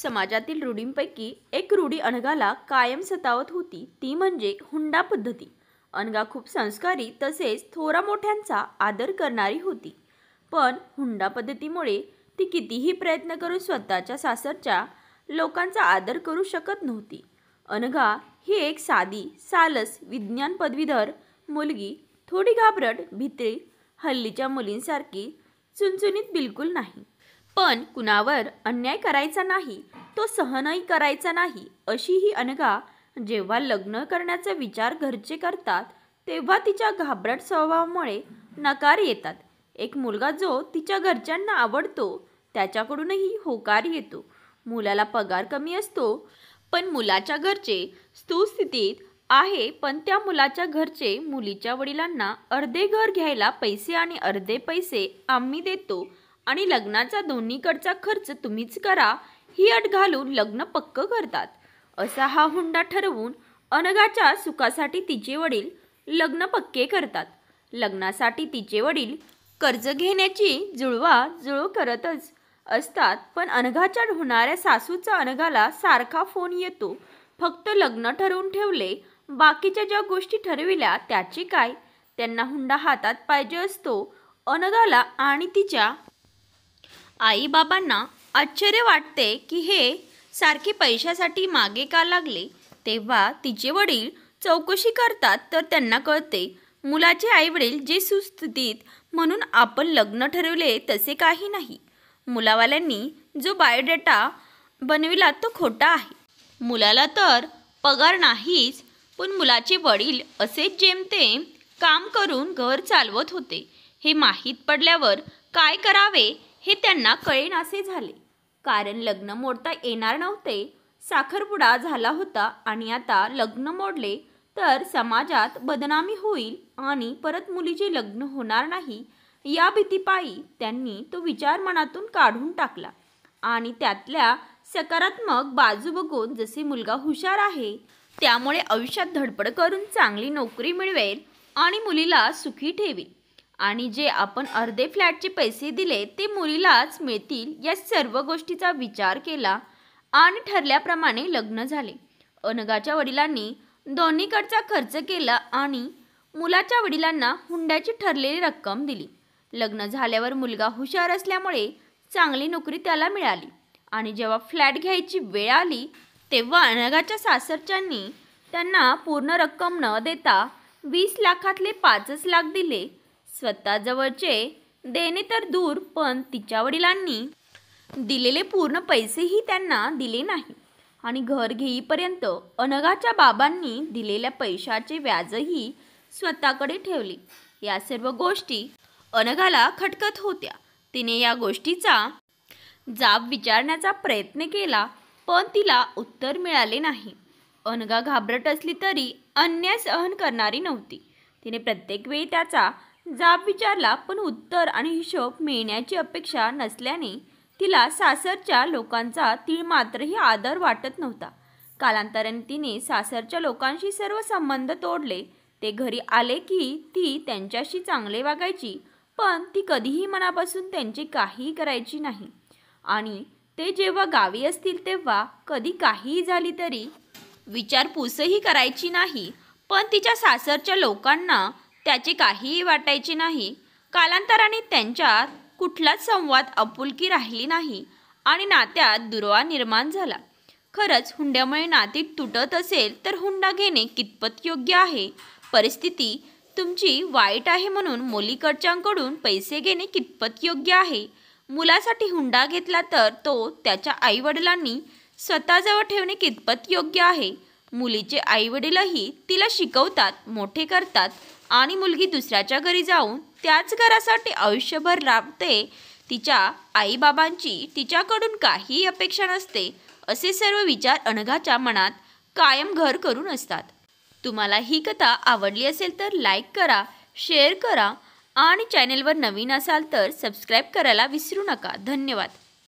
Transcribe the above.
समाजातील रूढींपैकी एक रूढी अनघाला कायम सतावत होती, ती म्हणजे हुंडा पद्धती. अनघा खूप संस्कारी तसेच थोरा मोठ्यांचा आदर करणारी होती. पण हुंडा पद्धतीमुळे ती कितीही प्रयत्न करून स्वतःच्या सासरच्या लोकांचा आदर करू शकत नव्हती. अनघा ही एक साधी, सालस, विज्ञान पदवीधर मुलगी, थोडी घाबरट, भित्री, हल्लीच्या मुलींसारखी चुणचुणीत बिलकुल नाही. पण कुणावर अन्याय करायचा नाही, तो सहनही करायचा नाही, अशी ही अनघा जेव्हा लग्न करण्याचा विचार घरचे करतात तेव्हा तिच्या घाबरट स्वभावामुळे नकार येतात. एक मुलगा जो तिच्या घरच्यांना आवडतो त्याच्याकडूनही होकार येतो. मुलाला पगार कमी असतो, पण मुलाच्या घरचे सुस्थितीत आहे, पण त्या मुलाच्या घरचे मुलीच्या वडिलांना अर्धे घर घ्यायला पैसे आणि अर्धे पैसे आम्ही देतो आणि लग्नाचा दोन्हीकडचा खर्च तुम्हीच करा ही अट घालून लग्न पक्क करतात. असा हा हुंडा ठरवून अनघाच्या सुखासाठी तिचे वडील लग्न पक्के करतात. लग्नासाठी तिचे वडील कर्ज घेण्याची जुळवाजुळव करतच असतात, पण अनघाच्या होणाऱ्या सासूचा अनघाला सारखा फोन येतो. फक्त लग्न ठरवून ठेवले, बाकीच्या ज्या गोष्टी ठरविल्या त्याचे काय? त्यांना हुंडा हातात पाहिजे असतो. अनघाला आणि तिच्या आई बाबांना आश्चर्य वाटते की हे सारखे पैशासाठी मागे का लागले. तेव्हा तिचे वडील चौकशी करतात तर त्यांना कळते मुलाचे आईवडील जे सुस्थितीत म्हणून आपण लग्न ठरवले तसे काही नाही. मुलावाल्यांनी जो बायोडेटा बनविला तो खोटा आहे. मुलाला तर पगार नाहीच, पण मुलाचे वडील असेच जेमतेम काम करून घर चालवत होते. हे माहीत पडल्यावर काय करावे हे त्यांना कळेनासे झाले. कारण लग्न मोडता येणार नव्हते. साखरपुडा झाला होता आणि आता लग्न मोडले तर समाजात बदनामी होईल आणि परत मुलीचे लग्न होणार नाही या भीतीपायी त्यांनी तो विचार मनातून काढून टाकला. आणि त्यातल्या सकारात्मक बाजू बघून जसे मुलगा हुशार आहे त्यामुळे आयुष्यात धडपड करून चांगली नोकरी मिळवेल आणि मुलीला सुखी ठेवील आणि जे आपण अर्धे फ्लॅटचे पैसे दिले ते मुलीलाच मिळतील या सर्व गोष्टीचा विचार केला आणि ठरल्याप्रमाणे लग्न झाले. अनघाच्या वडिलांनी दोन्हीकडचा खर्च केला आणि मुलाच्या वडिलांना हुंड्याची ठरलेली रक्कम दिली. लग्न झाल्यावर मुलगा हुशार असल्यामुळे चांगली नोकरी त्याला मिळाली आणि जेव्हा फ्लॅट घ्यायची वेळ आली तेव्हा अनघाच्या सासरच्यांनी त्यांना पूर्ण रक्कम न देता 20 लाखातले 5 लाख दिले. स्वतःजवळचे देणे तर दूर, पण तिच्या वडिलांनी दिलेले पूर्ण पैसेही त्यांना दिले नाही आणि घर घेईपर्यंत अनघाच्या बाबांनी दिलेल्या पैशाचे व्याजही स्वतःकडे ठेवले. या सर्व गोष्टी अनघाला खटकत होत्या. तिने या गोष्टीचा जाब विचारण्याचा प्रयत्न केला, पण तिला उत्तर मिळाले नाही. अनघा घाबरट असली तरी अन्याय सहन करणारी नव्हती. तिने प्रत्येक वेळी त्याचा जाब विचारला, पण उत्तर आणि हिशोब मिळण्याची अपेक्षा नसल्याने तिला सासरच्या लोकांचा तीळ मात्रही आदर वाटत नव्हता. कालांतराने तिने सासरच्या लोकांशी सर्व संबंध तोडले. ते घरी आले की ती त्यांच्याशी चांगले वागायची, पण ती कधीही मनापासून त्यांची काहीही करायची नाही आणि ते जेव्हा गावी असतील तेव्हा कधी काहीही झाली तरी विचारपूसही करायची नाही. पण तिच्या सासरच्या लोकांना त्याचे काहीही वाटायचे नाही. कालांतराने त्यांच्यात कुठलाच संवाद, आपुलकी राहिली नाही आणि नात्यात दुरावा निर्माण झाला. खरंच हुंड्यामुळे नाती तुटत असेल तर हुंडा घेणे कितपत योग्य आहे? परिस्थिती तुमची वाईट आहे म्हणून मुलीकडच्यांकडून पैसे घेणे कितपत योग्य आहे? मुलासाठी हुंडा घेतला तर तो त्याच्या आईवडिलांनी स्वतःजवळ ठेवणे कितपत योग्य आहे? मुलीचे आईवडीलही तिला शिकवतात, मोठे करतात आणि मुलगी दुसऱ्याच्या घरी जाऊन त्याच घरासाठी आयुष्यभर राबते. तिच्या आईबाबांची तिच्याकडून काहीही अपेक्षा नसते. असे सर्व विचार अनघाच्या मनात कायम घर करून असतात. तुम्हाला ही कथा आवडली असेल तर लाईक करा, शेअर करा आणि चॅनेलवर नवीन असाल तर सबस्क्राईब करायला विसरू नका. धन्यवाद.